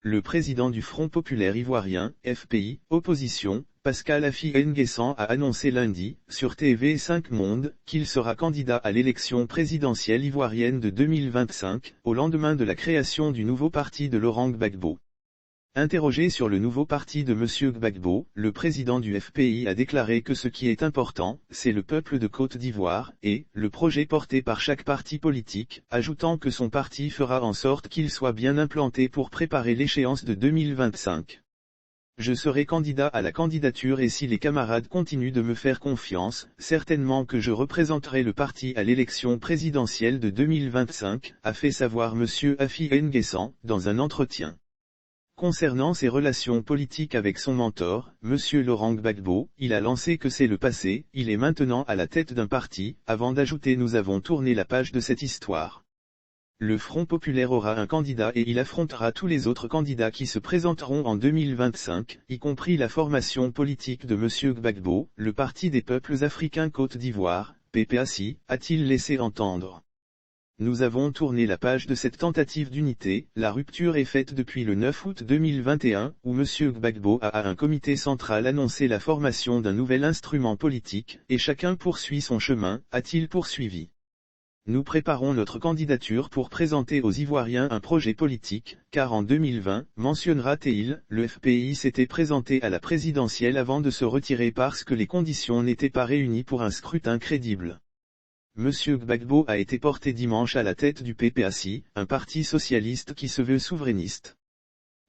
Le président du Front populaire ivoirien, FPI, opposition, Pascal Affi N'Guessan a annoncé lundi, sur TV5 Monde, qu'il sera candidat à l'élection présidentielle ivoirienne de 2025, au lendemain de la création du nouveau parti de Laurent Gbagbo. Interrogé sur le nouveau parti de M. Gbagbo, le président du FPI a déclaré que ce qui est important, c'est le peuple de Côte d'Ivoire, et le projet porté par chaque parti politique, ajoutant que son parti fera en sorte qu'il soit bien implanté pour préparer l'échéance de 2025. Je serai candidat à la candidature et si les camarades continuent de me faire confiance, certainement que je représenterai le parti à l'élection présidentielle de 2025, a fait savoir M. Affi N'Guessan, dans un entretien. Concernant ses relations politiques avec son mentor, M. Laurent Gbagbo, il a lancé que c'est le passé, il est maintenant à la tête d'un parti, avant d'ajouter nous avons tourné la page de cette histoire. Le Front populaire aura un candidat et il affrontera tous les autres candidats qui se présenteront en 2025, y compris la formation politique de M. Gbagbo, le Parti des peuples africains Côte d'Ivoire, PPACI, a-t-il laissé entendre. Nous avons tourné la page de cette tentative d'unité, la rupture est faite depuis le 9 août 2021, où M. Gbagbo a à un comité central annoncé la formation d'un nouvel instrument politique, et chacun poursuit son chemin, a-t-il poursuivi. Nous préparons notre candidature pour présenter aux Ivoiriens un projet politique, car en 2020, mentionnera-t-il, le FPI s'était présenté à la présidentielle avant de se retirer parce que les conditions n'étaient pas réunies pour un scrutin crédible. M. Gbagbo a été porté dimanche à la tête du PPACI, un parti socialiste qui se veut souverainiste.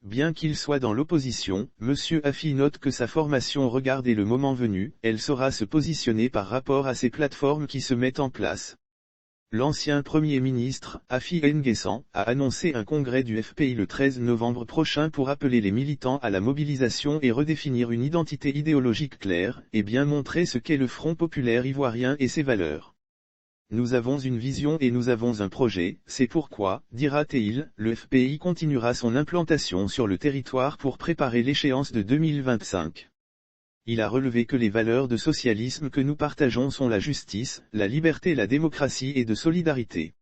Bien qu'il soit dans l'opposition, M. Affi note que sa formation regarde et le moment venu, elle saura se positionner par rapport à ces plateformes qui se mettent en place. L'ancien Premier ministre, Affi N'Guessan, a annoncé un congrès du FPI le 13 novembre prochain pour appeler les militants à la mobilisation et redéfinir une identité idéologique claire, et bien montrer ce qu'est le Front populaire ivoirien et ses valeurs. Nous avons une vision et nous avons un projet, c'est pourquoi, dira-t-il, le FPI continuera son implantation sur le territoire pour préparer l'échéance de 2025. Il a relevé que les valeurs de socialisme que nous partageons sont la justice, la liberté, la démocratie et de solidarité.